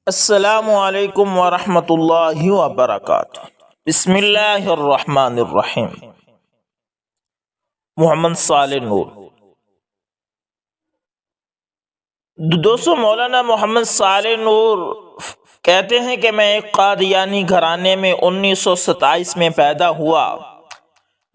السلام علیکم ورحمۃ اللہ وبرکاتہ۔ بسم اللہ الرحمن الرحیم۔ محمد صالح نور۔ دوستو، مولانا محمد صالح نور کہتے ہیں کہ میں ایک قادیانی گھرانے میں 1927 میں پیدا ہوا۔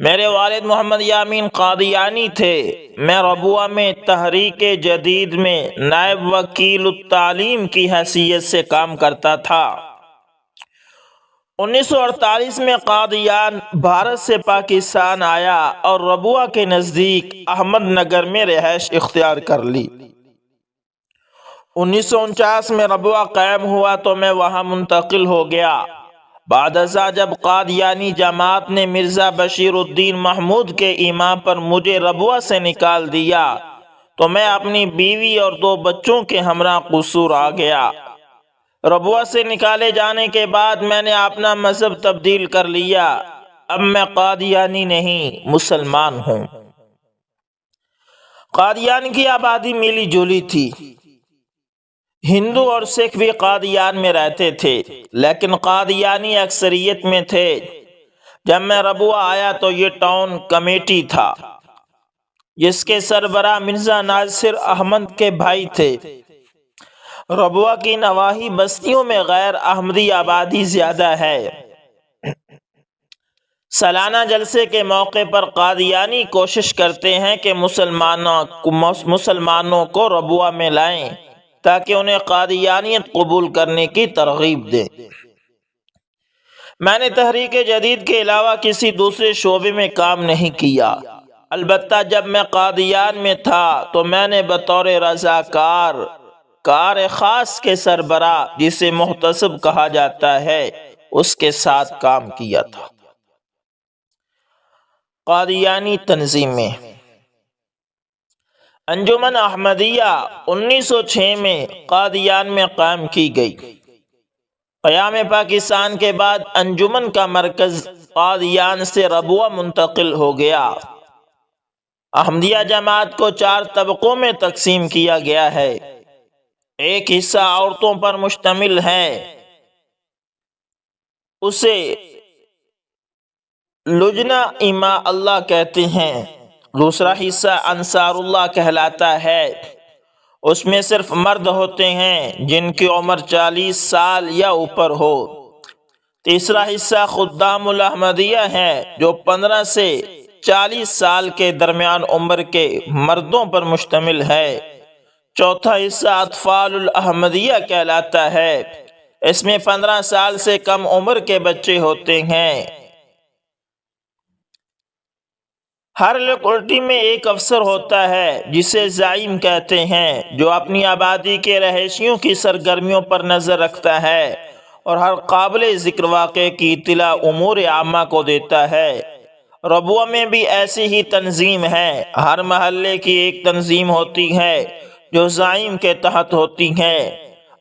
میرے والد محمد یامین قادیانی تھے۔ میں ربوہ میں تحریک جدید میں نائب وکیل التعلیم کی حیثیت سے کام کرتا تھا۔ 1948 میں قادیان بھارت سے پاکستان آیا اور ربوہ کے نزدیک احمد نگر میں رہائش اختیار کر لی۔ 1949 میں ربوہ قائم ہوا تو میں وہاں منتقل ہو گیا۔ بعد ازاں جب قادیانی جماعت نے مرزا بشیر الدین محمود کے ایما پر مجھے ربوہ سے نکال دیا تو میں اپنی بیوی اور 2 بچوں کے ہمراہ قصور آ گیا۔ ربوہ سے نکالے جانے کے بعد میں نے اپنا مذہب تبدیل کر لیا۔ اب میں قادیانی نہیں، مسلمان ہوں۔ قادیان کی آبادی ملی جولی تھی۔ ہندو اور سکھ بھی قادیان میں رہتے تھے، لیکن قادیانی اکثریت میں تھے۔ جب میں ربوہ آیا تو یہ ٹاؤن کمیٹی تھا، جس کے سربراہ مرزا ناصر احمد کے بھائی تھے۔ ربوہ کی نواحی بستیوں میں غیر احمدی آبادی زیادہ ہے۔ سالانہ جلسے کے موقع پر قادیانی کوشش کرتے ہیں کہ مسلمانوں کو ربوہ میں لائیں تاکہ انہیں قادیانیت قبول کرنے کی ترغیب دیں۔ میں نے تحریک جدید کے علاوہ کسی دوسرے شعبے میں کام نہیں کیا، البتہ جب میں قادیان میں تھا تو میں نے بطور رضاکار کار خاص کے سربراہ، جسے محتسب کہا جاتا ہے، اس کے ساتھ کام کیا تھا۔ قادیانی تنظیمیں۔ انجمن احمدیہ 1906 میں قادیان میں قائم کی گئی۔ قیام پاکستان کے بعد انجمن کا مرکز قادیان سے ربوہ منتقل ہو گیا۔ احمدیہ جماعت کو 4 طبقوں میں تقسیم کیا گیا ہے۔ ایک حصہ عورتوں پر مشتمل ہے، اسے لجنہ ایما اللہ کہتے ہیں۔ دوسرا حصہ انصار اللہ کہلاتا ہے، اس میں صرف مرد ہوتے ہیں جن کی عمر 40 سال یا اوپر ہو۔ تیسرا حصہ خدام الاحمدیہ ہے، جو 15 سے 40 سال کے درمیان عمر کے مردوں پر مشتمل ہے۔ چوتھا حصہ اطفال الاحمدیہ کہلاتا ہے، اس میں 15 سال سے کم عمر کے بچے ہوتے ہیں۔ ہر لوکلٹی میں ایک افسر ہوتا ہے جسے زعیم کہتے ہیں، جو اپنی آبادی کے رہائشیوں کی سرگرمیوں پر نظر رکھتا ہے اور ہر قابل ذکر واقعے کی اطلاع امور عامہ کو دیتا ہے۔ ربوہ میں بھی ایسی ہی تنظیم ہے۔ ہر محلے کی ایک تنظیم ہوتی ہے جو زعیم کے تحت ہوتی ہے۔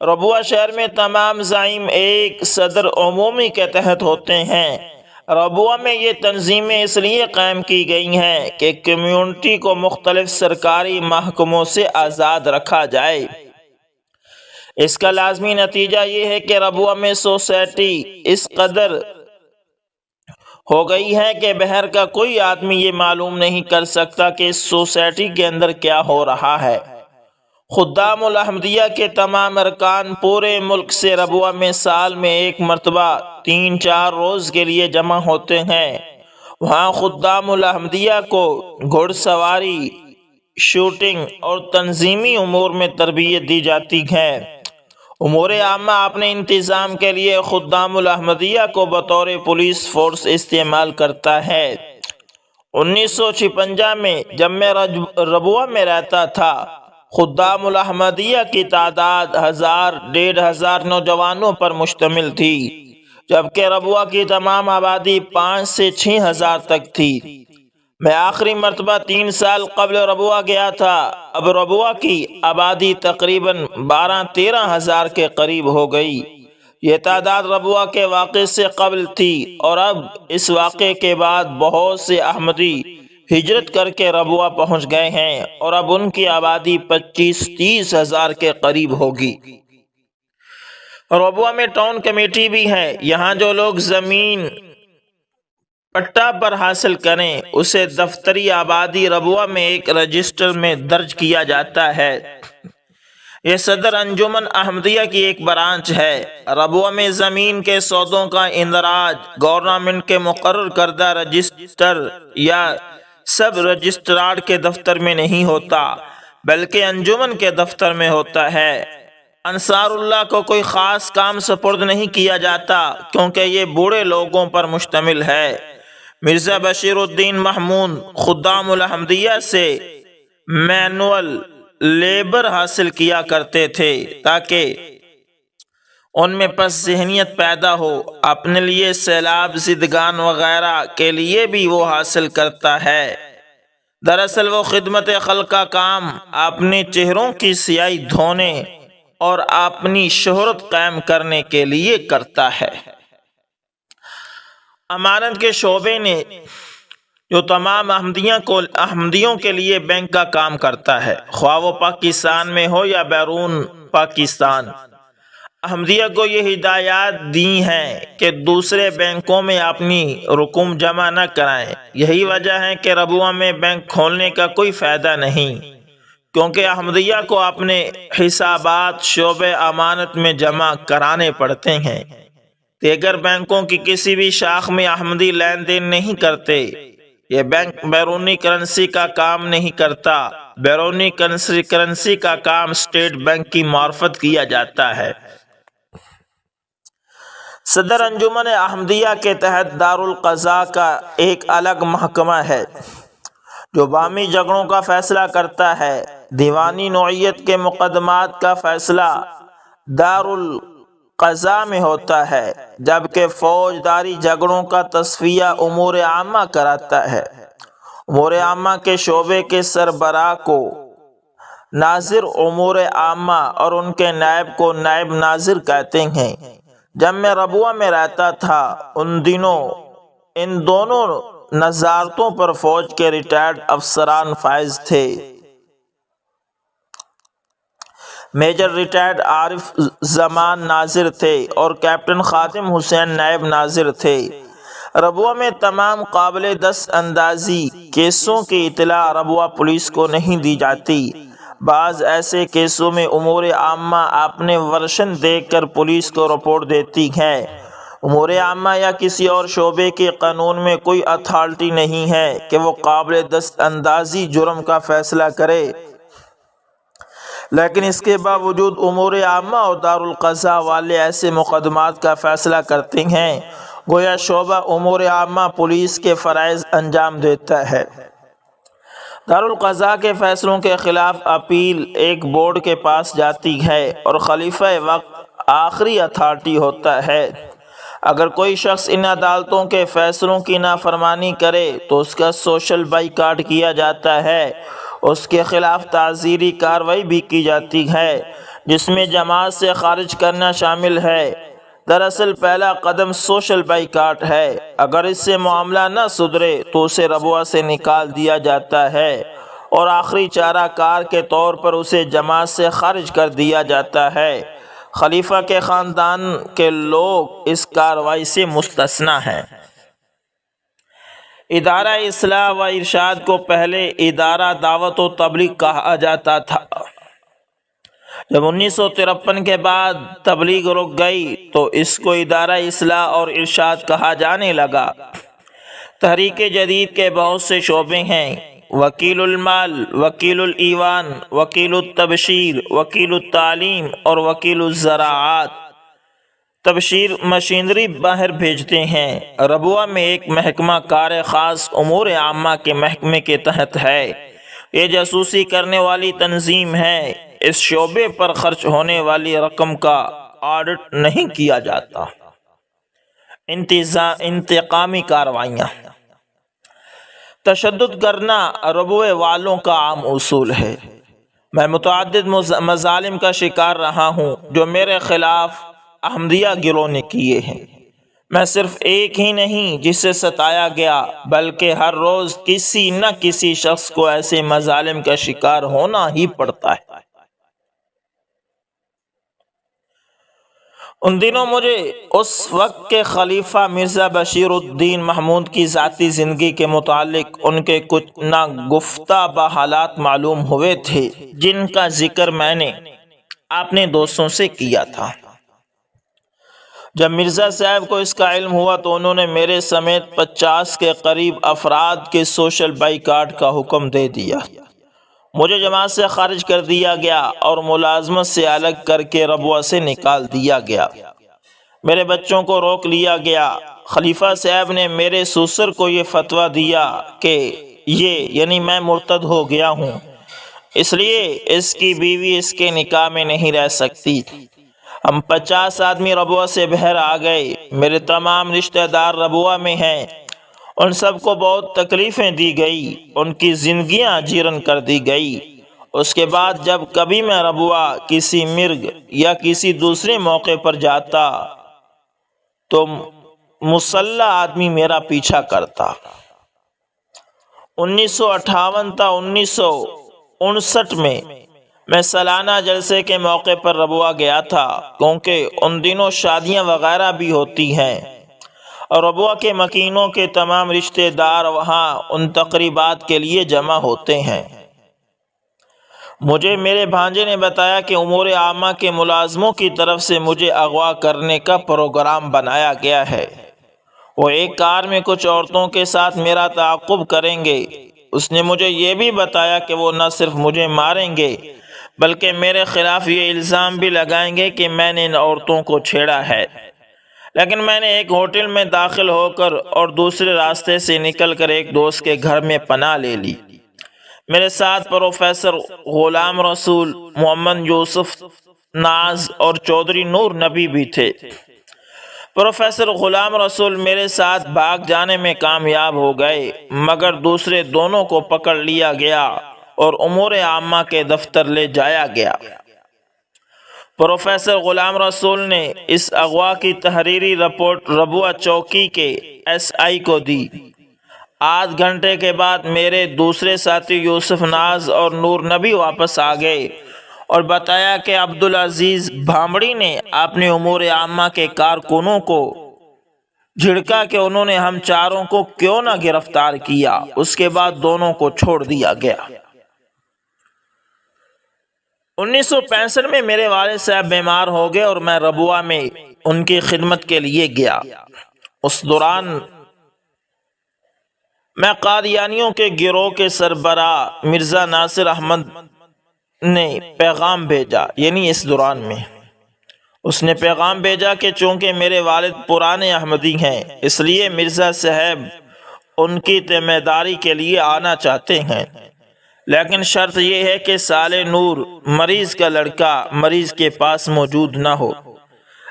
ربوہ شہر میں تمام زعیم ایک صدر عمومی کے تحت ہوتے ہیں۔ ربوہ میں یہ تنظیمیں اس لیے قائم کی گئی ہیں کہ کمیونٹی کو مختلف سرکاری محکموں سے آزاد رکھا جائے۔ اس کا لازمی نتیجہ یہ ہے کہ ربوہ میں سوسائٹی اس قدر ہو گئی ہے کہ بہر کا کوئی آدمی یہ معلوم نہیں کر سکتا کہ اس سوسائٹی کے اندر کیا ہو رہا ہے۔ خدام الاحمدیہ کے تمام ارکان پورے ملک سے ربوہ میں سال میں ایک مرتبہ 3-4 روز کے لیے جمع ہوتے ہیں۔ وہاں خدام الاحمدیہ کو گھڑ سواری، شوٹنگ اور تنظیمی امور میں تربیت دی جاتی ہے۔ امور عامہ اپنے انتظام کے لیے خدام الاحمدیہ کو بطور پولیس فورس استعمال کرتا ہے۔ 1956 میں جب میں ربوہ میں رہتا تھا، خدام الاحمدیہ کی تعداد 1000-1500 نوجوانوں پر مشتمل تھی، جبکہ ربوہ کی تمام آبادی 5 سے 6000 تک تھی۔ میں آخری مرتبہ 3 سال قبل ربوہ گیا تھا۔ اب ربوہ کی آبادی تقریباً 12-13 ہزار کے قریب ہو گئی۔ یہ تعداد ربوہ کے واقعے سے قبل تھی، اور اب اس واقعے کے بعد بہت سے احمدی ہجرت کر کے ربوہ پہنچ گئے ہیں، اور اب ان کی آبادی 25-30 ہزار کے قریب ہوگی۔ ربوہ میں ٹاؤن کمیٹی بھی ہے۔ یہاں جو لوگ زمین پٹا پر حاصل کریں اسے دفتری آبادی ربوہ میں ایک رجسٹر میں درج کیا جاتا ہے۔ یہ صدر انجمن احمدیہ کی ایک برانچ ہے۔ ربوہ میں زمین کے سودوں کا اندراج گورنمنٹ کے مقرر کردہ رجسٹر یا سب رجسٹرار کے دفتر میں نہیں ہوتا بلکہ انجمن کے دفتر میں ہوتا ہے۔ انصار اللہ کو کوئی خاص کام سپرد نہیں کیا جاتا کیونکہ یہ بوڑھے لوگوں پر مشتمل ہے۔ مرزا بشیر الدین محمود خدام الاحمدیہ سے مینول لیبر حاصل کیا کرتے تھے تاکہ ان میں پس ذہنیت پیدا ہو۔ اپنے لیے سیلاب زدگان وغیرہ کے لیے بھی وہ حاصل کرتا ہے۔ دراصل وہ خدمت خلق کا کام اپنے چہروں کی سیاہی دھونے اور اپنی شہرت قائم کرنے کے لیے کرتا ہے۔ امانت کے شعبے نے جو تمام احمدیوں کے لیے بینک کا کام کرتا ہے، خواہ وہ پاکستان میں ہو یا بیرون پاکستان۔ احمدیہ کو یہ ہدایات دی ہیں کہ دوسرے بینکوں میں اپنی رقوم جمع نہ کرائیں۔ یہی وجہ ہے کہ ربوہ میں بینک کھولنے کا کوئی فائدہ نہیں، کیونکہ احمدیہ کو اپنے حسابات شعبہ امانت میں جمع کرانے پڑتے ہیں۔ دیگر بینکوں کی کسی بھی شاخ میں احمدی لین دین نہیں کرتے۔ یہ بینک بیرونی کرنسی کا کام نہیں کرتا۔ بیرونی کرنسی کا کام اسٹیٹ بینک کی معرفت کیا جاتا ہے۔ صدر انجمن احمدیہ کے تحت دارالقضاء کا ایک الگ محکمہ ہے جو باہمی جھگڑوں کا فیصلہ کرتا ہے۔ دیوانی نوعیت کے مقدمات کا فیصلہ دارالقضاء میں ہوتا ہے، جبکہ فوجداری جھگڑوں کا تصفیہ امور عامہ کراتا ہے۔ امور عامہ کے شعبے کے سربراہ کو ناظر امور عامہ اور ان کے نائب کو نائب ناظر کہتے ہیں۔ جب میں ربوہ میں رہتا تھا ان دنوں ان دونوں نظارتوں پر فوج کے ریٹائرڈ افسران فائز تھے۔ میجر ریٹائرڈ عارف زمان ناظر تھے اور کیپٹن خادم حسین نائب ناظر تھے۔ ربوہ میں تمام قابل دست اندازی کیسوں کی اطلاع ربوہ پولیس کو نہیں دی جاتی۔ بعض ایسے کیسوں میں امور عامہ اپنے ورشن دیکھ کر پولیس کو رپورٹ دیتی ہے۔ امور عامہ یا کسی اور شعبے کے قانون میں کوئی اتھارٹی نہیں ہے کہ وہ قابل دست اندازی جرم کا فیصلہ کرے، لیکن اس کے باوجود امور عامہ اور دارالقضاء والے ایسے مقدمات کا فیصلہ کرتے ہیں گویا شعبہ امور عامہ پولیس کے فرائض انجام دیتا ہے۔ دارالقضاء کے فیصلوں کے خلاف اپیل ایک بورڈ کے پاس جاتی ہے اور خلیفہ وقت آخری اتھارٹی ہوتا ہے۔ اگر کوئی شخص ان عدالتوں کے فیصلوں کی نافرمانی کرے تو اس کا سوشل بائیکاٹ کیا جاتا ہے۔ اس کے خلاف تعزیری کارروائی بھی کی جاتی ہے جس میں جماعت سے خارج کرنا شامل ہے۔ دراصل پہلا قدم سوشل بائیکاٹ ہے۔ اگر اس سے معاملہ نہ سدھرے تو اسے ربوہ سے نکال دیا جاتا ہے اور آخری چارہ کار کے طور پر اسے جماعت سے خارج کر دیا جاتا ہے۔ خلیفہ کے خاندان کے لوگ اس کارروائی سے مستثنی ہیں۔ ادارہ اصلاح و ارشاد کو پہلے ادارہ دعوت و تبلیغ کہا جاتا تھا۔ جب 1953 کے بعد تبلیغ رک گئی تو اس کو ادارہ اصلاح اور ارشاد کہا جانے لگا۔ تحریک جدید کے بہت سے شعبے ہیں: وکیل المال، وکیل الایوان، وکیل التبشیر، وکیل التعلیم اور وکیل الزراعت۔ تبشیر مشینری باہر بھیجتے ہیں۔ ربوہ میں ایک محکمہ کار خاص امور عامہ کے محکمے کے تحت ہے۔ یہ جاسوسی کرنے والی تنظیم ہے۔ اس شعبے پر خرچ ہونے والی رقم کا آڈٹ نہیں کیا جاتا۔ انتقامی کارروائیاں، تشدد کرنا ربوے والوں کا عام اصول ہے۔ میں متعدد مظالم کا شکار رہا ہوں جو میرے خلاف احمدیہ گروہ نے کیے ہیں۔ میں صرف ایک ہی نہیں جسے ستایا گیا بلکہ ہر روز کسی نہ کسی شخص کو ایسے مظالم کا شکار ہونا ہی پڑتا ہے۔ ان دنوں مجھے اس وقت کے خلیفہ مرزا بشیر الدین محمود کی ذاتی زندگی کے متعلق ان کے کچھ ناگفتہ حالات معلوم ہوئے تھے، جن کا ذکر میں نے اپنے دوستوں سے کیا تھا۔ جب مرزا صاحب کو اس کا علم ہوا تو انہوں نے میرے سمیت 50 کے قریب افراد کے سوشل بائیکاٹ کا حکم دے دیا۔ مجھے جماعت سے خارج کر دیا گیا اور ملازمت سے الگ کر کے ربوہ سے نکال دیا گیا۔ میرے بچوں کو روک لیا گیا۔ خلیفہ صاحب نے میرے سسر کو یہ فتویٰ دیا کہ یعنی میں مرتد ہو گیا ہوں، اس لیے اس کی بیوی اس کے نکاح میں نہیں رہ سکتی۔ ہم 50 آدمی ربوہ سے باہر آ گئے۔ میرے تمام رشتہ دار ربوہ میں ہیں۔ ان سب کو بہت تکلیفیں دی گئی، ان کی زندگیاں جیرن کر دی گئی۔ اس کے بعد جب کبھی میں ربوہ کسی مرگ یا کسی دوسرے موقع پر جاتا تو مسلح آدمی میرا پیچھا کرتا۔ 1958 تا 1959 میں سالانہ جلسے کے موقع پر ربوہ گیا تھا، کیونکہ ان دنوں شادیاں وغیرہ بھی ہوتی ہیں اور ربوہ کے مکینوں کے تمام رشتہ دار وہاں ان تقریبات کے لیے جمع ہوتے ہیں۔ مجھے میرے بھانجے نے بتایا کہ امور عامہ کے ملازموں کی طرف سے مجھے اغوا کرنے کا پروگرام بنایا گیا ہے۔ وہ ایک کار میں کچھ عورتوں کے ساتھ میرا تعاقب کریں گے۔ اس نے مجھے یہ بھی بتایا کہ وہ نہ صرف مجھے ماریں گے بلکہ میرے خلاف یہ الزام بھی لگائیں گے کہ میں نے ان عورتوں کو چھیڑا ہے۔ لیکن میں نے ایک ہوٹل میں داخل ہو کر اور دوسرے راستے سے نکل کر ایک دوست کے گھر میں پناہ لے لی۔ میرے ساتھ پروفیسر غلام رسول، محمد یوسف ناز اور چودھری نور نبی بھی تھے۔ پروفیسر غلام رسول میرے ساتھ بھاگ جانے میں کامیاب ہو گئے، مگر دوسرے دونوں کو پکڑ لیا گیا اور امور عامہ کے دفتر لے جایا گیا۔ پروفیسر غلام رسول نے اس اغوا کی تحریری رپورٹ ربوہ چوکی کے SI کو دی۔ آدھ گھنٹے کے بعد میرے دوسرے ساتھی یوسف ناز اور نور نبی واپس آ گئے اور بتایا کہ عبدالعزیز بھامڑی نے اپنے امور عامہ کے کارکنوں کو جھڑکا کہ انہوں نے ہم چاروں کو کیوں نہ گرفتار کیا۔ اس کے بعد دونوں کو چھوڑ دیا گیا۔ 1965 میں میرے والد صاحب بیمار ہو گئے اور میں ربوہ میں ان کی خدمت کے لیے گیا۔ اس دوران میں قادیانیوں کے گروہ کے سربراہ مرزا ناصر احمد نے پیغام بھیجا، یعنی اس دوران میں اس نے پیغام بھیجا کہ چونکہ میرے والد پرانے احمدی ہیں اس لیے مرزا صاحب ان کی ذمہ داری کے لیے آنا چاہتے ہیں، لیکن شرط یہ ہے کہ صالح نور مریض کا لڑکا مریض کے پاس موجود نہ ہو۔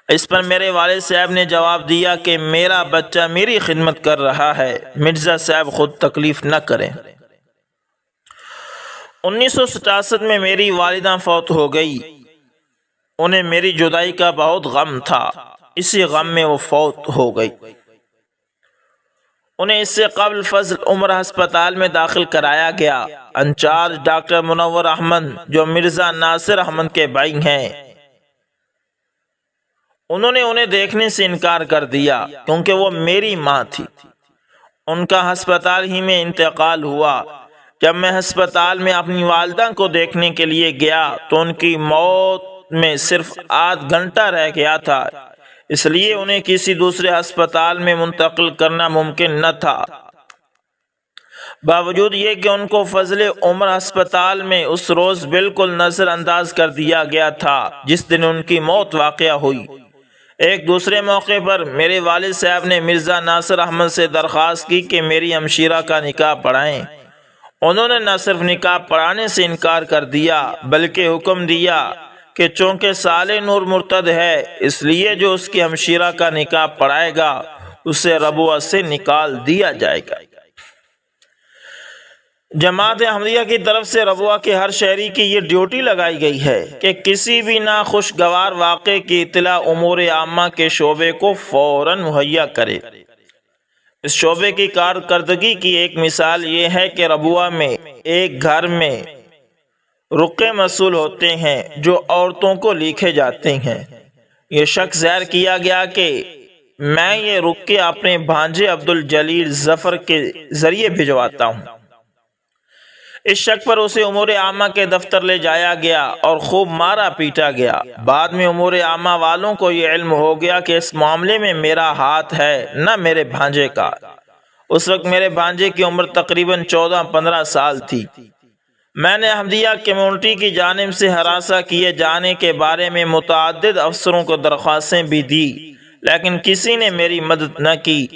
اس پر میرے والد صاحب نے جواب دیا کہ میرا بچہ میری خدمت کر رہا ہے، مرزا صاحب خود تکلیف نہ کریں۔ 1967 میں میری والدہ فوت ہو گئی۔ انہیں میری جدائی کا بہت غم تھا، اسی غم میں وہ فوت ہو گئی۔ انہیں اس سے قبل فضل عمر ہسپتال میں داخل کرایا گیا۔ انچارج ڈاکٹر منور احمد جو مرزا ناصر احمد کے بھائی ہیں، انہوں نے انہیں دیکھنے سے انکار کر دیا کیونکہ وہ میری ماں تھی۔ ان کا ہسپتال ہی میں انتقال ہوا۔ جب میں ہسپتال میں اپنی والدہ کو دیکھنے کے لیے گیا تو ان کی موت میں صرف آدھ گھنٹہ رہ گیا تھا، اس لیے انہیں کسی دوسرے ہسپتال میں منتقل کرنا ممکن نہ تھا۔ باوجود یہ کہ ان کو فضل عمر ہسپتال میں اس روز بالکل نظر انداز کر دیا گیا تھا جس دن ان کی موت واقع ہوئی۔ ایک دوسرے موقع پر میرے والد صاحب نے مرزا ناصر احمد سے درخواست کی کہ میری ہمشیرہ کا نکاح پڑھائیں۔ انہوں نے نہ صرف نکاح پڑھانے سے انکار کر دیا بلکہ حکم دیا کہ چونکہ صالح نور مرتد ہے اس لیے جو اس کی ہمشیرہ کا نکاح پڑھائے گا اسے ربوہ سے نکال دیا جائے گا۔ جماعت احمدیہ کی طرف سے ربوہ کے ہر شہری کی یہ ڈیوٹی لگائی گئی ہے کہ کسی بھی ناخوشگوار واقعے کی اطلاع امور عامہ کے شعبے کو فوراً مہیا کرے۔ اس شعبے کی کارکردگی کی ایک مثال یہ ہے کہ ربوہ میں ایک گھر میں رقعے مسئول ہوتے ہیں جو عورتوں کو لکھے جاتے ہیں۔ یہ شک ظاہر کیا گیا کہ میں یہ رکے اپنے بھانجے عبدالجلیل ظفر کے ذریعے بھجواتا ہوں۔ اس شک پر اسے امور عامہ کے دفتر لے جایا گیا اور خوب مارا پیٹا گیا۔ بعد میں امور عامہ والوں کو یہ علم ہو گیا کہ اس معاملے میں میرا ہاتھ ہے نہ میرے بھانجے کا۔ اس وقت میرے بھانجے کی عمر تقریباً 14-15 سال تھی۔ میں نے احمدیہ کمیونٹی کی جانب سے ہراساں کیے جانے کے بارے میں متعدد افسروں کو درخواستیں بھی دی، لیکن کسی نے میری مدد نہ کی۔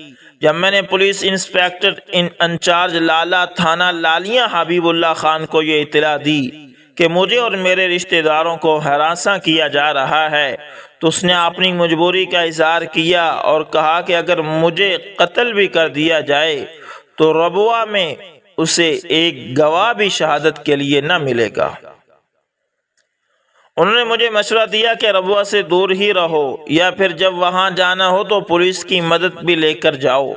جب میں نے پولیس انسپیکٹر انچارج لالہ تھانہ لالیاں حبیب اللہ خان کو یہ اطلاع دی کہ مجھے اور میرے رشتہ داروں کو ہراساں کیا جا رہا ہے، تو اس نے اپنی مجبوری کا اظہار کیا اور کہا کہ اگر مجھے قتل بھی کر دیا جائے تو ربوہ میں اسے ایک گواہ بھی شہادت کے لیے نہ ملے گا۔ انہوں نے مجھے مشورہ دیا کہ ربوہ سے دور ہی رہو، یا پھر جب وہاں جانا ہو تو پولیس کی مدد بھی لے کر جاؤ۔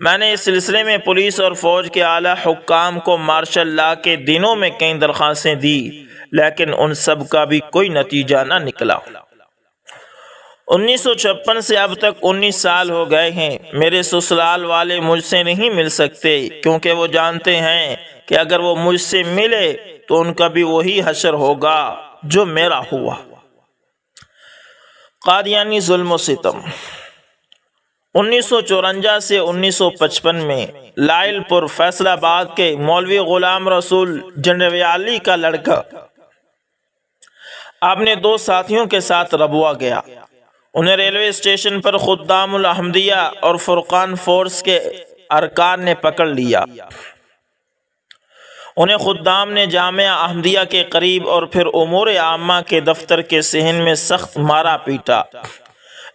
میں نے اس سلسلے میں پولیس اور فوج کے اعلیٰ حکام کو مارشل لاء کے دنوں میں کئی درخواستیں دی، لیکن ان سب کا بھی کوئی نتیجہ نہ نکلا۔ 1956 سے اب تک 19 سال ہو گئے ہیں۔ میرے سسرال والے مجھ سے نہیں مل سکتے، کیونکہ وہ جانتے ہیں کہ اگر وہ مجھ سے ملے تو ان کا بھی وہی حشر ہوگا جو میرا ہوا۔ قادیانی ظلم و ستم۔ 1954 سے 1955 میں لائل پور فیصل آباد کے مولوی غلام رسول جنڈیالی کا لڑکا اپنے 2 ساتھیوں کے ساتھ ربوہ گیا۔ انہیں ریلوے اسٹیشن پر خدام الاحمدیہ اور فرقان فورس کے ارکان نے پکڑ لیا۔ انہیں خدام نے جامعہ احمدیہ کے قریب اور پھر امور عامہ کے دفتر کے صحن میں سخت مارا پیٹا،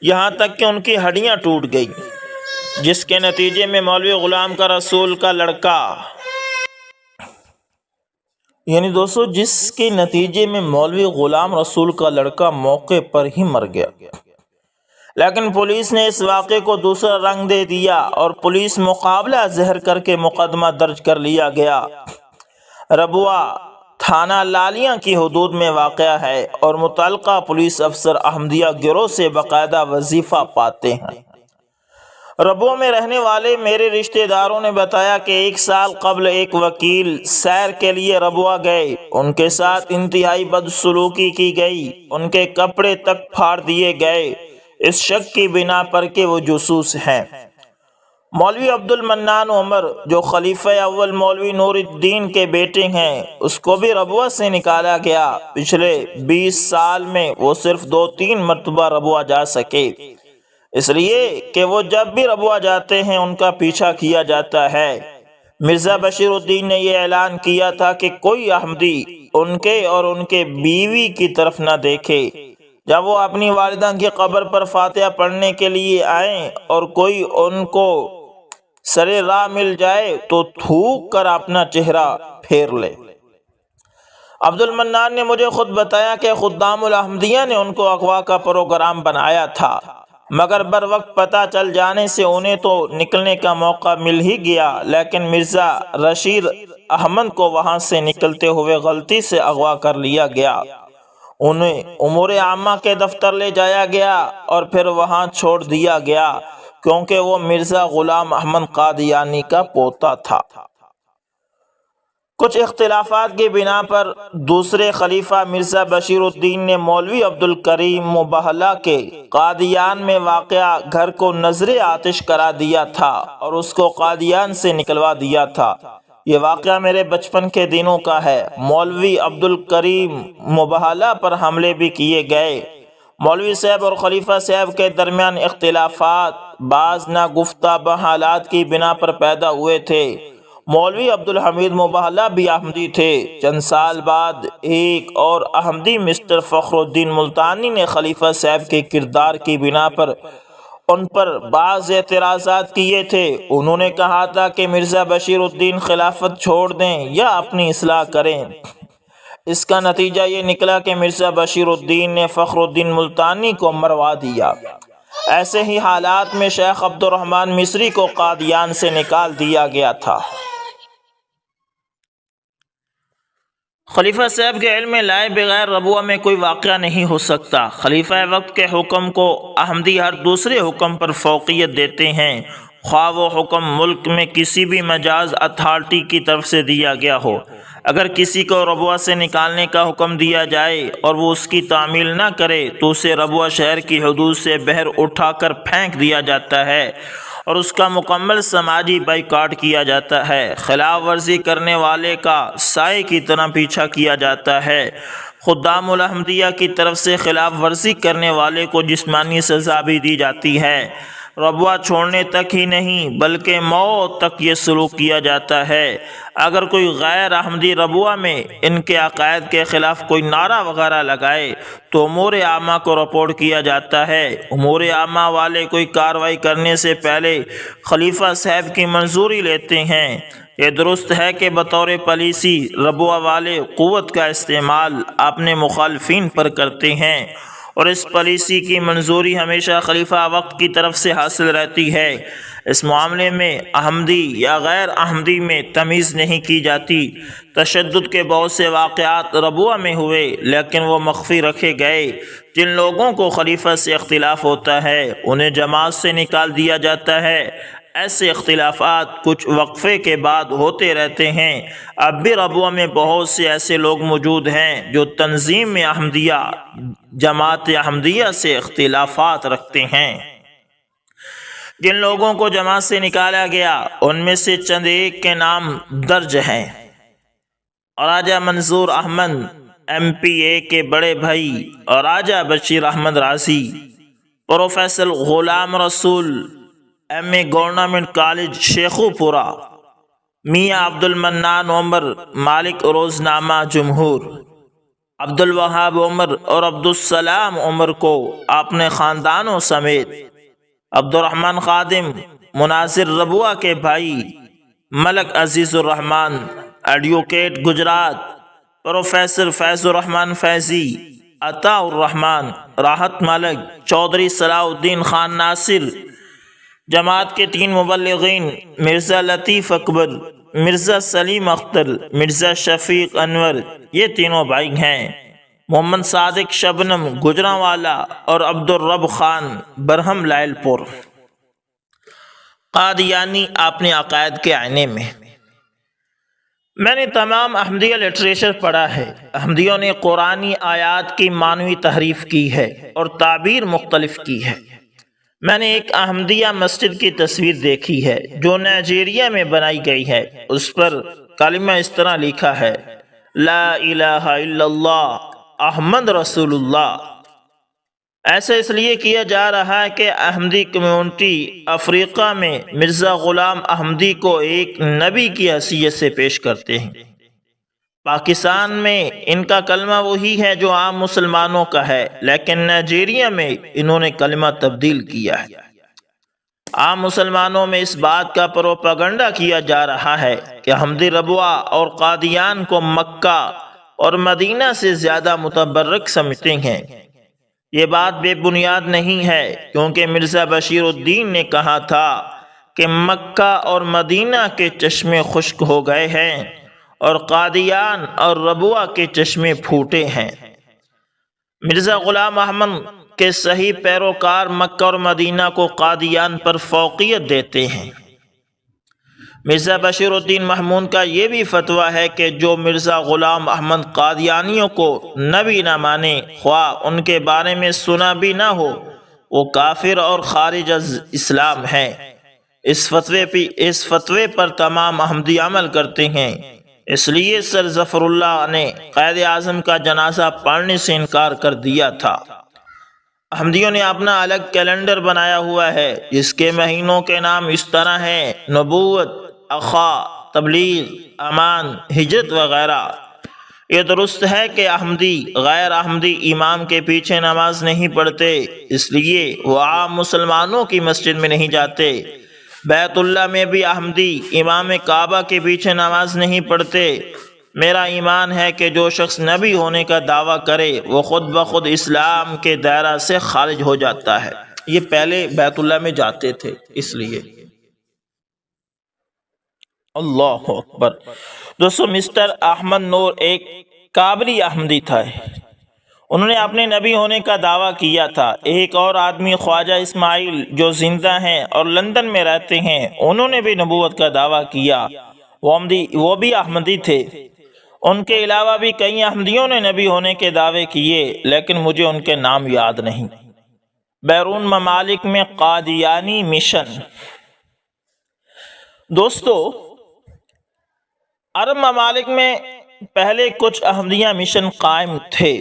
یہاں تک کہ ان کی ہڈیاں ٹوٹ گئی، جس کے نتیجے میں مولوی غلام کا رسول کا لڑکا جس کے نتیجے میں مولوی غلام رسول کا لڑکا موقع پر ہی مر گیا۔ لیکن پولیس نے اس واقعے کو دوسرا رنگ دے دیا اور پولیس مقابلہ زہر کر کے مقدمہ درج کر لیا گیا۔ ربوہ تھانہ لالیاں کی حدود میں واقع ہے اور متعلقہ پولیس افسر احمدیہ گروہ سے باقاعدہ وظیفہ پاتے ہیں۔ ربوہ میں رہنے والے میرے رشتہ داروں نے بتایا کہ 1 سال قبل ایک وکیل سیر کے لیے ربوہ گئے۔ ان کے ساتھ انتہائی بدسلوکی کی گئی، ان کے کپڑے تک پھاڑ دیے گئے، اس شک کی بنا پر کہ وہ جاسوس ہیں۔ مولوی عبد المنان عمر جو خلیفہ اول مولوی نور الدین کے بیٹے ہیں، اس کو بھی ربوہ سے نکالا گیا۔ پچھلے 20 سال میں وہ صرف 2-3 مرتبہ ربوہ جا سکے، اس لیے کہ وہ جب بھی ربوہ جاتے ہیں ان کا پیچھا کیا جاتا ہے۔ مرزا بشیر الدین نے یہ اعلان کیا تھا کہ کوئی احمدی ان کے اور ان کے بیوی کی طرف نہ دیکھے۔ جب وہ اپنی والدہ کی قبر پر فاتحہ پڑھنے کے لیے آئیں اور کوئی ان کو سرے راہ مل جائے تو تھوک کر اپنا چہرہ پھیر لے۔ عبد المنان نے مجھے خود بتایا کہ خدام الاحمدیہ نے ان کو اغوا کا پروگرام بنایا تھا، مگر بر وقت پتہ چل جانے سے انہیں تو نکلنے کا موقع مل ہی گیا، لیکن مرزا رشید احمد کو وہاں سے نکلتے ہوئے غلطی سے اغوا کر لیا گیا۔ انہیں امور عامہ کے دفتر لے جایا گیا اور پھر وہاں چھوڑ دیا گیا، کیونکہ وہ مرزا غلام احمد قادیانی کا پوتا تھا۔ کچھ اختلافات کی بنا پر دوسرے خلیفہ مرزا بشیر الدین نے مولوی عبد الکریم مبہلا کے قادیان میں واقع گھر کو نذر آتش کرا دیا تھا اور اس کو قادیان سے نکلوا دیا تھا۔ یہ واقعہ میرے بچپن کے دنوں کا ہے۔ مولوی عبد الکریم مبہلا پر حملے بھی کیے گئے۔ مولوی صاحب اور خلیفہ صاحب کے درمیان اختلافات بعض ناگفتہ حالات کی بنا پر پیدا ہوئے تھے۔ مولوی عبد الحمید مبہلا بھی احمدی تھے۔ چند سال بعد ایک اور احمدی مسٹر فخر الدین ملتانی نے خلیفہ صاحب کے کردار کی بنا پر ان پر بعض اعتراضات کیے تھے۔ انہوں نے کہا تھا کہ مرزا بشیر الدین خلافت چھوڑ دیں یا اپنی اصلاح کریں۔ اس کا نتیجہ یہ نکلا کہ مرزا بشیر الدین نے فخر الدین ملتانی کو مروا دیا۔ ایسے ہی حالات میں شیخ عبد الرحمن مصری کو قادیان سے نکال دیا گیا تھا۔ خلیفہ صاحب کے علم میں لائے بغیر ربوہ میں کوئی واقعہ نہیں ہو سکتا۔ خلیفہ وقت کے حکم کو احمدی ہر دوسرے حکم پر فوقیت دیتے ہیں، خواہ وہ حکم ملک میں کسی بھی مجاز اتھارٹی کی طرف سے دیا گیا ہو۔ اگر کسی کو ربوہ سے نکالنے کا حکم دیا جائے اور وہ اس کی تعمیل نہ کرے تو اسے ربوہ شہر کی حدود سے باہر اٹھا کر پھینک دیا جاتا ہے اور اس کا مکمل سماجی بائیکاٹ کیا جاتا ہے۔ خلاف ورزی کرنے والے کا سائے کی طرح پیچھا کیا جاتا ہے۔ خدام الاحمدیہ کی طرف سے خلاف ورزی کرنے والے کو جسمانی سزا بھی دی جاتی ہے۔ ربوہ چھوڑنے تک ہی نہیں بلکہ موت تک یہ سلوک کیا جاتا ہے۔ اگر کوئی غیر احمدی ربوہ میں ان کے عقائد کے خلاف کوئی نعرہ وغیرہ لگائے تو امور عامہ کو رپورٹ کیا جاتا ہے۔ امور عامہ والے کوئی کارروائی کرنے سے پہلے خلیفہ صاحب کی منظوری لیتے ہیں۔ یہ درست ہے کہ بطور پالیسی ربوہ والے قوت کا استعمال اپنے مخالفین پر کرتے ہیں اور اس پالیسی کی منظوری ہمیشہ خلیفہ وقت کی طرف سے حاصل رہتی ہے۔ اس معاملے میں احمدی یا غیر احمدی میں تمیز نہیں کی جاتی۔ تشدد کے بہت سے واقعات ربوہ میں ہوئے لیکن وہ مخفی رکھے گئے۔ جن لوگوں کو خلیفہ سے اختلاف ہوتا ہے انہیں جماعت سے نکال دیا جاتا ہے۔ ایسے اختلافات کچھ وقفے کے بعد ہوتے رہتے ہیں۔ اب بھی ربوہ میں بہت سے ایسے لوگ موجود ہیں جو تنظیم احمدیہ جماعت احمدیہ سے اختلافات رکھتے ہیں۔ جن لوگوں کو جماعت سے نکالا گیا ان میں سے چند ایک کے نام درج ہیں۔ راجہ منظور احمد MPA کے بڑے بھائی اور راجہ بشیر احمد رازی، پروفیسر غلام رسول MA گورنمنٹ کالج شیخو پورہ، میاں عبد المنان عمر مالک روزنامہ جمہور، عبد الوہاب عمر اور عبد السلام عمر کو اپنے خاندانوں سمیت، عبد الرحمن خادم مناظر ربوہ کے بھائی، ملک عزیز الرحمن ایڈوکیٹ گجرات، پروفیسر فیض الرحمن فیضی، عطا الرحمن راحت ملک، چودھری صلاح الدین خان ناصر، جماعت کے 3 مبلغین مرزا لطیف اکبر، مرزا سلیم اختر، مرزا شفیق انور، یہ تینوں بھائی ہیں۔ محمد صادق شبنم گجرانوالا اور عبد الرب خان برہم لائل پور۔ قادیانی اپنے عقائد کے آئینے میں۔ میں نے تمام احمدیہ لٹریچر پڑھا ہے۔ احمدیوں نے قرآنی آیات کی معنوی تحریف کی ہے اور تعبیر مختلف کی ہے۔ میں نے ایک احمدیہ مسجد کی تصویر دیکھی ہے جو نائجیریا میں بنائی گئی ہے۔ اس پر کلمہ اس طرح لکھا ہے، لا الہ الا اللہ احمد رسول اللہ۔ ایسا اس لیے کیا جا رہا ہے کہ احمدی کمیونٹی افریقہ میں مرزا غلام احمدی کو ایک نبی کی حیثیت سے پیش کرتے ہیں۔ پاکستان میں ان کا کلمہ وہی ہے جو عام مسلمانوں کا ہے، لیکن نائجیریا میں انہوں نے کلمہ تبدیل کیا ہے۔ عام مسلمانوں میں اس بات کا پروپیگنڈا کیا جا رہا ہے کہ احمدی ربوہ اور قادیان کو مکہ اور مدینہ سے زیادہ متبرک سمجھتے ہیں۔ یہ بات بے بنیاد نہیں ہے، کیونکہ مرزا بشیر الدین نے کہا تھا کہ مکہ اور مدینہ کے چشمے خشک ہو گئے ہیں اور قادیان اور ربوہ کے چشمے پھوٹے ہیں۔ مرزا غلام احمد کے صحیح پیروکار مکہ اور مدینہ کو قادیان پر فوقیت دیتے ہیں۔ مرزا بشیر الدین محمود کا یہ بھی فتویٰ ہے کہ جو مرزا غلام احمد قادیانیوں کو نبی نہ مانے، خواہ ان کے بارے میں سنا بھی نہ ہو، وہ کافر اور خارج از اسلام ہیں۔ اس فتوے پر تمام احمدی عمل کرتے ہیں۔ اس لیے سر ظفر اللہ نے قائد اعظم کا جنازہ پڑھنے سے انکار کر دیا تھا۔ احمدیوں نے اپنا الگ کیلنڈر بنایا ہوا ہے جس کے مہینوں کے نام اس طرح ہیں، نبوت، اخا، تبلیغ، امان، ہجرت وغیرہ۔ یہ درست ہے کہ احمدی غیر احمدی امام کے پیچھے نماز نہیں پڑھتے، اس لیے وہ عام مسلمانوں کی مسجد میں نہیں جاتے۔ بیت اللہ میں بھی احمدی امام کعبہ کے پیچھے نماز نہیں پڑھتے۔ میرا ایمان ہے کہ جو شخص نبی ہونے کا دعویٰ کرے وہ خود بخود اسلام کے دائرہ سے خارج ہو جاتا ہے۔ یہ پہلے بیت اللہ میں جاتے تھے اس لیے۔ اللہ اکبر۔ دوستو، مسٹر احمد نور ایک قابلی احمدی تھا، انہوں نے اپنے نبی ہونے کا دعویٰ کیا تھا۔ ایک اور آدمی خواجہ اسماعیل جو زندہ ہیں اور لندن میں رہتے ہیں، انہوں نے بھی نبوت کا دعویٰ کیا، وہ بھی احمدی تھے۔ ان کے علاوہ بھی کئی احمدیوں نے نبی ہونے کے دعوے کیے، لیکن مجھے ان کے نام یاد نہیں۔ بیرون ممالک میں قادیانی مشن۔ دوستو، عرب ممالک میں پہلے کچھ احمدیہ مشن قائم تھے،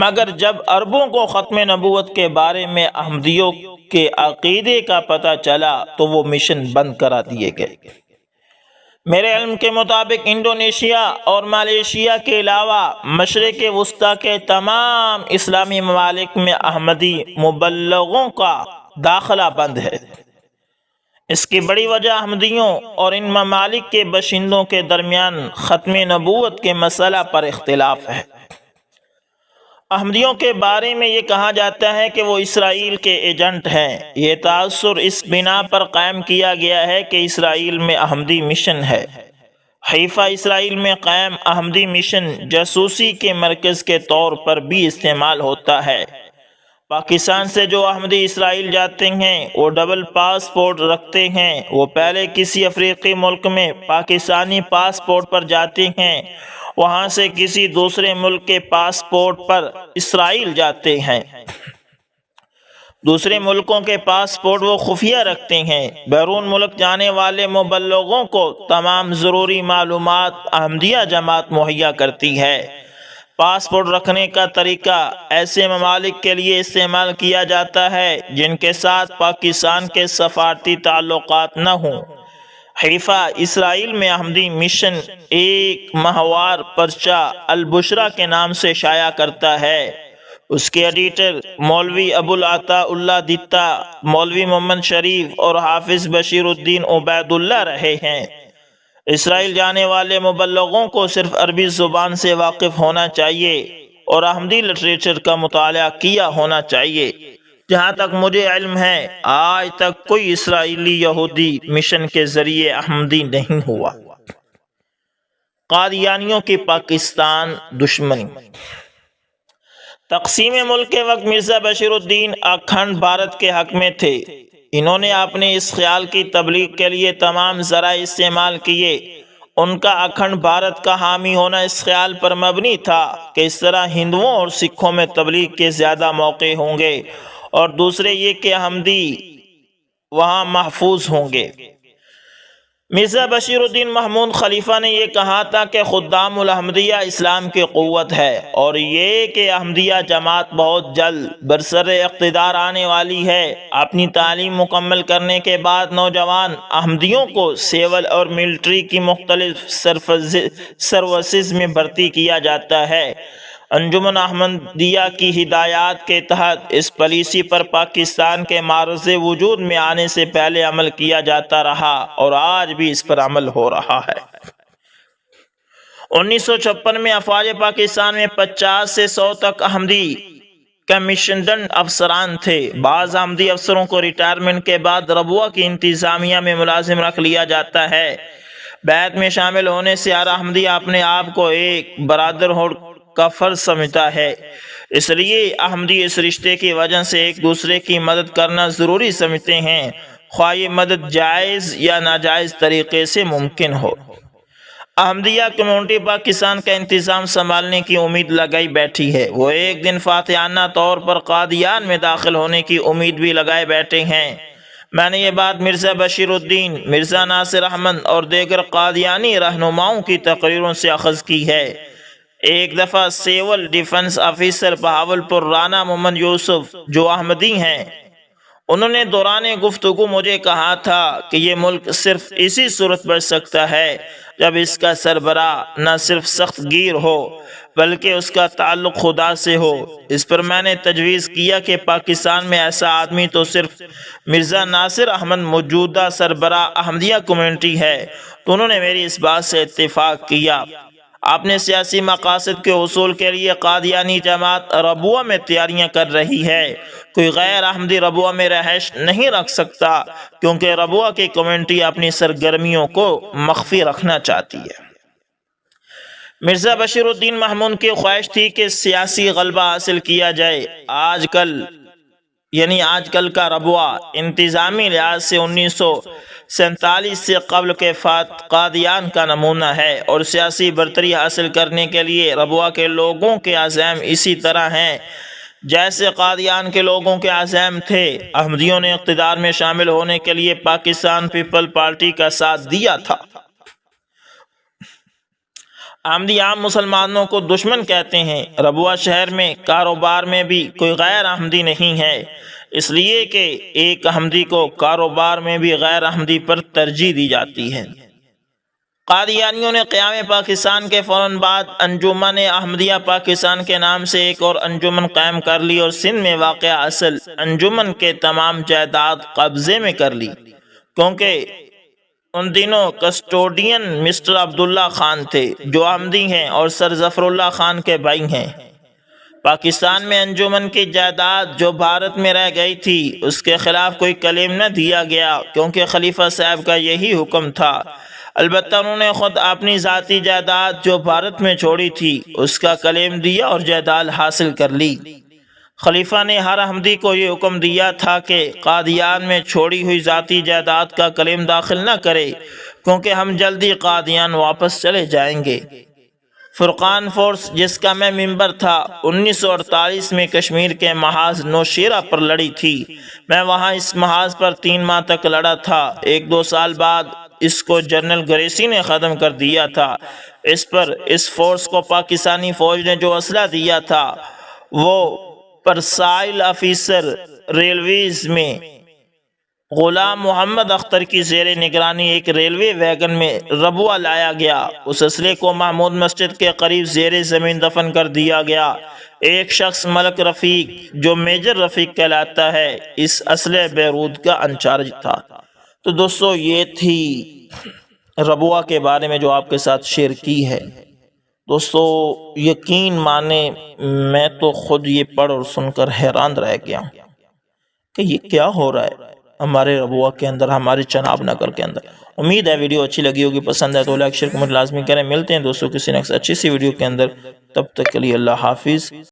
مگر جب عربوں کو ختم نبوت کے بارے میں احمدیوں کے عقیدے کا پتہ چلا تو وہ مشن بند کرا دیے گئے۔ میرے علم کے مطابق انڈونیشیا اور ملیشیا کے علاوہ مشرق وسطی کے تمام اسلامی ممالک میں احمدی مبلغوں کا داخلہ بند ہے۔ اس کی بڑی وجہ احمدیوں اور ان ممالک کے باشندوں کے درمیان ختم نبوت کے مسئلہ پر اختلاف ہے۔ احمدیوں کے بارے میں یہ کہا جاتا ہے کہ وہ اسرائیل کے ایجنٹ ہیں۔ یہ تاثر اس بنا پر قائم کیا گیا ہے کہ اسرائیل میں احمدی مشن ہے۔ حیفا اسرائیل میں قائم احمدی مشن جاسوسی کے مرکز کے طور پر بھی استعمال ہوتا ہے۔ پاکستان سے جو احمدی اسرائیل جاتے ہیں وہ ڈبل پاسپورٹ رکھتے ہیں۔ وہ پہلے کسی افریقی ملک میں پاکستانی پاسپورٹ پر جاتے ہیں، وہاں سے کسی دوسرے ملک کے پاسپورٹ پر اسرائیل جاتے ہیں۔ دوسرے ملکوں کے پاسپورٹ وہ خفیہ رکھتے ہیں۔ بیرون ملک جانے والے مبلغوں کو تمام ضروری معلومات احمدیہ جماعت مہیا کرتی ہے۔ پاسپورٹ رکھنے کا طریقہ ایسے ممالک کے لیے استعمال کیا جاتا ہے جن کے ساتھ پاکستان کے سفارتی تعلقات نہ ہوں۔ حیفا اسرائیل میں احمدی مشن ایک ماہوار پرچہ البشرا کے نام سے شائع کرتا ہے۔ اس کے ایڈیٹر مولوی ابوالعطاء اللہ دتا، مولوی محمد شریف اور حافظ بشیر الدین عبید اللہ رہے ہیں۔ اسرائیل جانے والے مبلغوں کو صرف عربی زبان سے واقف ہونا چاہیے اور احمدی لٹریچر کا مطالعہ کیا ہونا چاہیے۔ جہاں تک مجھے علم ہے آج تک کوئی اسرائیلی یہودی مشن کے ذریعے احمدی نہیں ہوا۔ قادیانیوں کی پاکستان دشمنی۔ تقسیم ملک کے وقت مرزا بشیر الدین اکھنڈ بھارت کے حق میں تھے۔ انہوں نے اپنے اس خیال کی تبلیغ کے لیے تمام ذرائع استعمال کیے۔ ان کا اکھنڈ بھارت کا حامی ہونا اس خیال پر مبنی تھا کہ اس طرح ہندوؤں اور سکھوں میں تبلیغ کے زیادہ موقع ہوں گے، اور دوسرے یہ کہ احمدی وہاں محفوظ ہوں گے۔ مرزا بشیر الدین محمود خلیفہ نے یہ کہا تھا کہ خدام الاحمدیہ اسلام کی قوت ہے، اور یہ کہ احمدیہ جماعت بہت جلد برسر اقتدار آنے والی ہے۔ اپنی تعلیم مکمل کرنے کے بعد نوجوان احمدیوں کو سیول اور ملٹری کی مختلف سروسز میں بھرتی کیا جاتا ہے۔ انجمن احمدیہ کی ہدایات کے تحت اس پالیسی پر پاکستان کے معرض وجود میں آنے سے پہلے عمل کیا جاتا رہا اور آج بھی اس پر عمل ہو رہا ہے۔ 1956 میں افواج پاکستان میں 50 سے 100 تک احمدی کمیشنڈ افسران تھے۔ بعض احمدی افسروں کو ریٹائرمنٹ کے بعد ربوہ کی انتظامیہ میں ملازم رکھ لیا جاتا ہے۔ بیعت میں شامل ہونے سے ہر احمدی اپنے آپ کو ایک برادرہڈ کا فرض سمجھتا ہے، اس لیے احمدی اس رشتے کی وجہ سے ایک دوسرے کی مدد کرنا ضروری سمجھتے ہیں، خواہ یہ مدد جائز یا ناجائز طریقے سے ممکن ہو۔ احمدیہ کمیونٹی پاکستان کا انتظام سنبھالنے کی امید لگائی بیٹھی ہے۔ وہ ایک دن فاتحانہ طور پر قادیان میں داخل ہونے کی امید بھی لگائے بیٹھے ہیں۔ میں نے یہ بات مرزا بشیر الدین، مرزا ناصر احمد اور دیگر قادیانی رہنماؤں کی تقریروں سے اخذ کی ہے۔ ایک دفعہ civil defence officer Bahawalpur Rana Muhammad Yusuf جو احمدی ہیں، انہوں نے دوران گفتگو مجھے کہا تھا کہ یہ ملک صرف اسی صورت بچ سکتا ہے جب اس کا سربراہ نہ صرف سخت گیر ہو بلکہ اس کا تعلق خدا سے ہو۔ اس پر میں نے تجویز کیا کہ پاکستان میں ایسا آدمی تو صرف مرزا ناصر احمد موجودہ سربراہ احمدیہ کمیونٹی ہے، تو انہوں نے میری اس بات سے اتفاق کیا۔ اپنے سیاسی مقاصد کے حصول کے لیے قادیانی جماعت ربوہ میں تیاریاں کر رہی ہے۔ کوئی غیر احمدی ربوہ میں رہائش نہیں رکھ سکتا کیونکہ ربوہ کی کمیونٹی اپنی سرگرمیوں کو مخفی رکھنا چاہتی ہے۔ مرزا بشیر الدین محمود کی خواہش تھی کہ سیاسی غلبہ حاصل کیا جائے۔ آج کل کا ربوہ انتظامی لحاظ سے 1947 سے قبل کے قادیان کا نمونہ ہے، اور سیاسی برتری حاصل کرنے کے لیے ربوہ کے لوگوں کے عزائم اسی طرح ہیں جیسے قادیان کے لوگوں کے عزائم تھے۔ احمدیوں نے اقتدار میں شامل ہونے کے لیے پاکستان پیپل پارٹی کا ساتھ دیا تھا۔ احمدی عام مسلمانوں کو دشمن کہتے ہیں۔ ربوہ شہر میں کاروبار میں بھی کوئی غیر احمدی نہیں ہے، اس لیے کہ ایک احمدی کو کاروبار میں بھی غیر احمدی پر ترجیح دی جاتی ہے۔ قادیانیوں نے قیام پاکستان کے فوراً بعد انجمن احمدیہ پاکستان کے نام سے ایک اور انجمن قائم کر لی اور سندھ میں واقع اصل انجمن کے تمام جائیداد قبضے میں کر لی، کیونکہ ان دنوں کسٹوڈین مسٹر عبداللہ خان تھے جو احمدی ہیں اور سر ظفر اللہ خان کے بھائی ہیں۔ پاکستان میں انجمن کی جائیداد جو بھارت میں رہ گئی تھی اس کے خلاف کوئی کلیم نہ دیا گیا، کیونکہ خلیفہ صاحب کا یہی حکم تھا۔ البتہ انہوں نے خود اپنی ذاتی جائیداد جو بھارت میں چھوڑی تھی اس کا کلیم دیا اور جائیداد حاصل کر لی۔ خلیفہ نے ہر احمدی کو یہ حکم دیا تھا کہ قادیان میں چھوڑی ہوئی ذاتی جائیداد کا کلیم داخل نہ کرے، کیونکہ ہم جلدی قادیان واپس چلے جائیں گے۔ فرقان فورس جس کا میں ممبر تھا 1948 میں کشمیر کے محاذ نوشیرہ پر لڑی تھی۔ میں وہاں اس محاذ پر 3 ماہ تک لڑا تھا۔ 1-2 سال بعد اس کو جنرل گریسی نے ختم کر دیا تھا۔ اس فورس کو پاکستانی فوج نے جو اسلحہ دیا تھا وہ پرسائل آفیسر ریلویز میں غلام محمد اختر کی زیر نگرانی ایک ریلوے ویگن میں ربوہ لایا گیا۔ اس اسلحے کو محمود مسجد کے قریب زیر زمین دفن کر دیا گیا۔ ایک شخص ملک رفیق جو میجر رفیق کہلاتا ہے اس اسلحے بیروت کا انچارج تھا۔ تو دوستو یہ تھی ربوہ کے بارے میں جو آپ کے ساتھ شیئر کی ہے۔ دوستو یقین مانے میں تو خود یہ پڑھ اور سن کر حیران رہ گیا کہ یہ کیا ہو رہا ہے ہمارے ربوہ کے اندر، ہمارے چناب نگر کے اندر۔ امید ہے ویڈیو اچھی لگی ہوگی، پسند ہے تو لائک شیئر کمنٹ لازمی کریں۔ ملتے ہیں دوستوں کسی نیکسٹ اچھی سی ویڈیو کے اندر، تب تک کے لیے اللہ حافظ۔